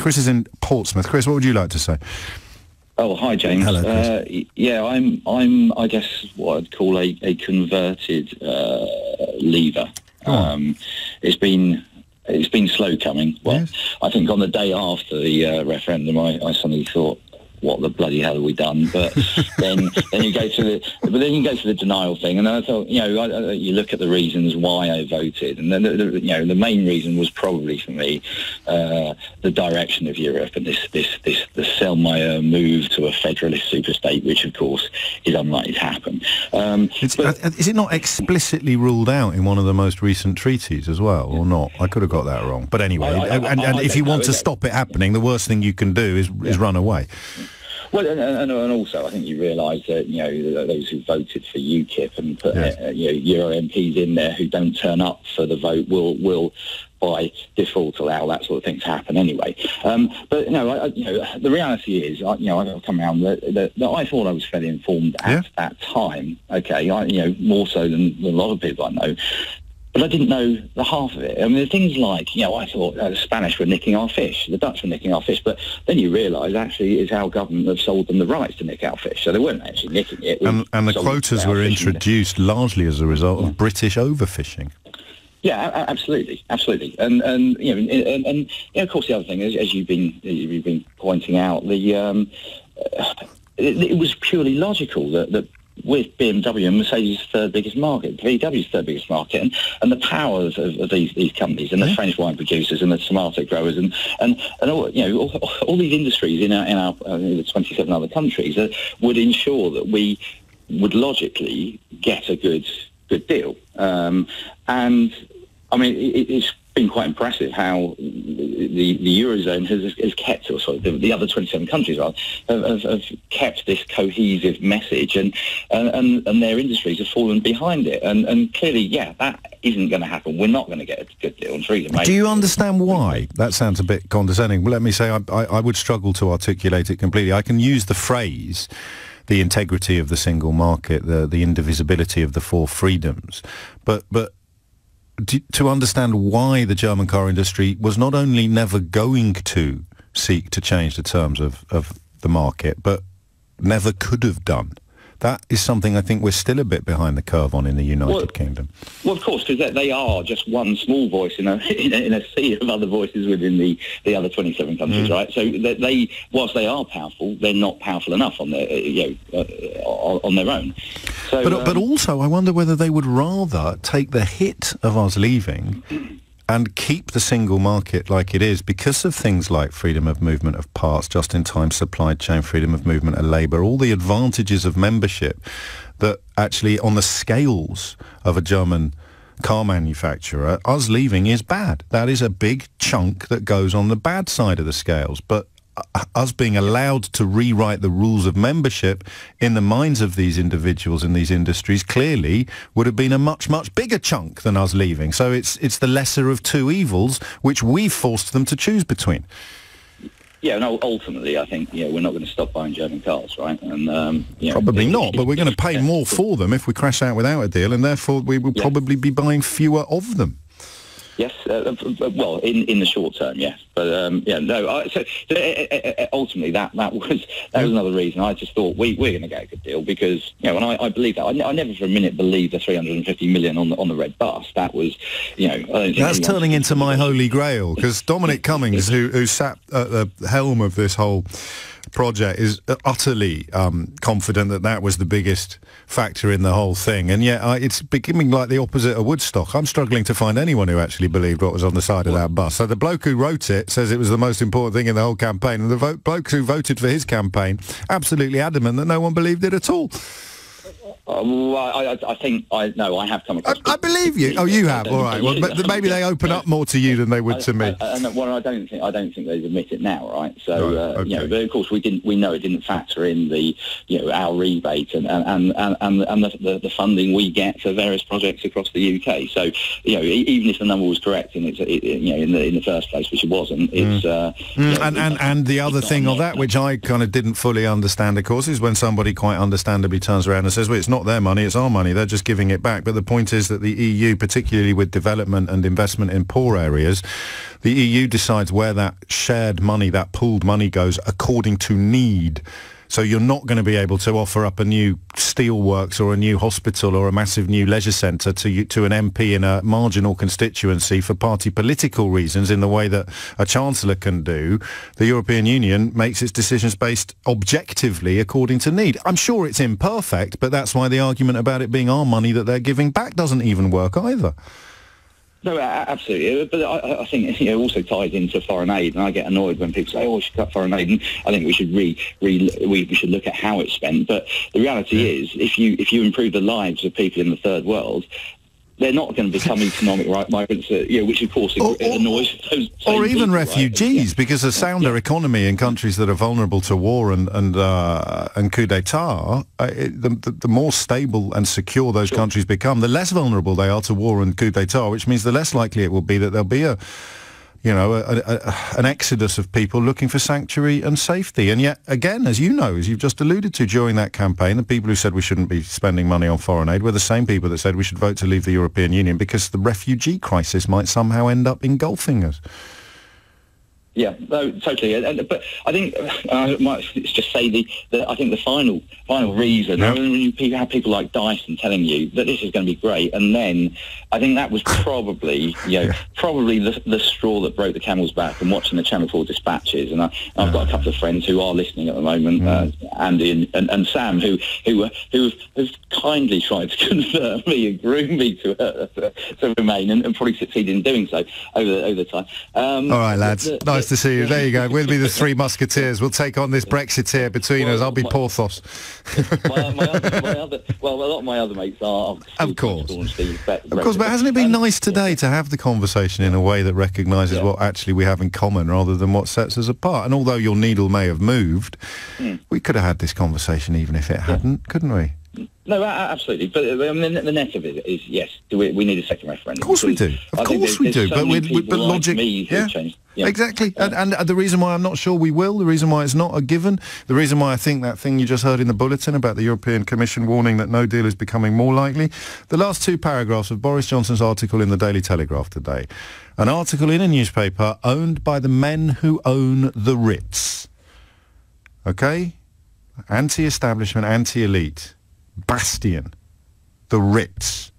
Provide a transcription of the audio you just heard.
Chris is in Portsmouth. Chris, what would you like to say? Oh, hi, James. Hello, Chris. Yeah, I'm, I guess, what I'd call a converted leaver. It's been slow coming. Well, yes. I think on the day after the referendum, I suddenly thought, what the bloody hell have we done? But then you go to the denial thing, and I thought, you look at the reasons why I voted, and then the main reason was probably for me the direction of Europe and the Selmayr move to a federalist superstate, which of course is unlikely to happen. Is it not explicitly ruled out in one of the most recent treaties as well, or not? I could have got that wrrong. But anyway, if you want to stop it happening, the worst thing you can do is run away. Well, and also, I think you realise that those who voted for UKIP and put Euro MPs in there who don't turn up for the vote will by default allow that sort of thing to happen anyway. But the reality is, I've come around that I thought I was fairly informed at that time. Okay, more so than a lot of people I know. But I didn't know the half of it. I mean, things like, I thought the Spanish were nicking our fish, the Dutch were nicking our fish, but then you realise actually it's our government that sold them the rights to nick our fish, so they weren't actually nicking it. And the quotas were introduced largely as a result of British overfishing. Yeah, absolutely. And of course the other thing is, as you've been pointing out, it was purely logical that with BMW and Mercedes' third biggest market, VW's third biggest market, and the powers of these companies and the French wine producers and the tomato growers and all these industries in our 27 other countries would ensure that we would logically get a good deal. And I mean, it's been quite impressive how the Eurozone has kept, or sorry, the other 27 countries have kept this cohesive message, and their industries have fallen behind it. And clearly, that isn't going to happen. We're not going to get a good deal on Theresa May. Do you understand why? That sounds a bit condescending. Well, let me say I would struggle to articulate it completely. I can use the phrase, the integrity of the single market, the indivisibility of the four freedoms, but to understand why the German car industry was not only never going to seek to change the terms of the market, but never could have done. That is something I think we're still a bit behind the curve on in the United Kingdom. Well, of course, because they are just one small voice in a sea of other voices within the other 27 countries, right? So whilst they are powerful, they're not powerful enough on their on their own. So, but also, I wonder whether they would rather take the hit of us leaving and keep the single market like it is because of things like freedom of movement of parts, just-in-time supply chain, freedom of movement of labour, all the advantages of membership that actually on the scales of a German car manufacturer, us leaving is bad. That is a big chunk that goes on the bad side of the scales. But us being allowed to rewrite the rules of membership in the minds of these individuals in these industries clearly would have been a much, much bigger chunk than us leaving. So it's the lesser of two evils which we've forced them to choose between. Yeah, and ultimately, I think we're not going to stop buying German cars, right? And probably not, but we're going to pay more for them if we crash out without a deal, and therefore we will probably be buying fewer of them. Yes, well, in the short term, yes, but so ultimately that was another reason. I just thought we're going to get a good deal because and I believe that. I never for a minute believed the 350 million on the red bus. That was I don't think that's turning into my holy grail because Dominic Cummings, who sat at the helm of this whole project, is utterly confident that was the biggest factor in the whole thing, and yet it's becoming like the opposite of Woodstock. I'm struggling to find anyone who actually believed what was on the side of that bus. So the bloke who wrote it says it was the most important thing in the whole campaign, and the bloke who voted for his campaign absolutely adamant that no one believed it at all. I think I have come across. I believe you. Oh, you have. All right. Well, maybe they open up more to you than they would to me. Well, I don't think they admit it now, right? So but of course we know it didn't factor in the our rebate and the funding we get for various projects across the UK. So even if the number was correct and it's in the first place, which it wasn't, it's and the other thing of that, which I kind of didn't fully understand, of course, is when somebody quite understandably turns around and says, well, it's not not their money, it's our money. They're just giving it back. But the point is that the EU, particularly with development and investment in poor areas, the EU decides where that shared money, that pooled money goes according to need. So you're not going to be able to offer up a new steelworks or a new hospital or a massive new leisure centre to an MP in a marginal constituency for party political reasons in the way that a chancellor can do. The European Union makes its decisions based objectively according to need. I'm sure it's imperfect, but that's why the argument about it being our money that they're giving back doesn't even work either. No, absolutely. But I think it also ties into foreign aid, and I get annoyed when people say, "Oh, we should cut foreign aid." And I think we should we should look at how it's spent. But the reality is, if you improve the lives of people in the third world, they're not going to become economic migrants, which of course annoys those same or even people, refugees, right? because a sounder economy in countries that are vulnerable to war and coup d'état, the more stable and secure those countries become, the less vulnerable they are to war and coup d'état, which means the less likely it will be that there'll be an exodus of people looking for sanctuary and safety. And yet, again, as you know, as you've just alluded to during that campaign, the people who said we shouldn't be spending money on foreign aid were the same people that said we should vote to leave the European Union because the refugee crisis might somehow end up engulfing us. Yeah, no, totally. But I think I might just say I think the final reason, when you have people like Dyson telling you that this is going to be great, and then I think that was probably probably the straw that broke the camel's back. And watching the Channel 4 dispatches, and I've got a couple of friends who are listening at the moment, Andy and Sam, who have kindly tried to convert me and groom me to Remain, and probably succeeded in doing so over the time. All right, lads. Nice to see you. There you go. We'll be the three musketeers. We'll take on this Brexiteer between us. I'll be Porthos. A lot of my other mates are. Of course. But hasn't it been nice today to have the conversation in a way that recognises what actually we have in common rather than what sets us apart? And although your needle may have moved, we could have had this conversation even if it hadn't, couldn't we? No, absolutely. But the net of it is, yes, we need a second referendum. Of course we do. Of course we do. But logic... Yeah. Exactly. And the reason why I'm not sure we will, the reason why it's not a given, the reason why I think that thing you just heard in the bulletin about the European Commission warning that no deal is becoming more likely, the last two paragraphs of Boris Johnson's article in the Daily Telegraph today, an article in a newspaper owned by the men who own the Ritz. Okay? Anti-establishment, anti-elite. Bastion, the Ritz.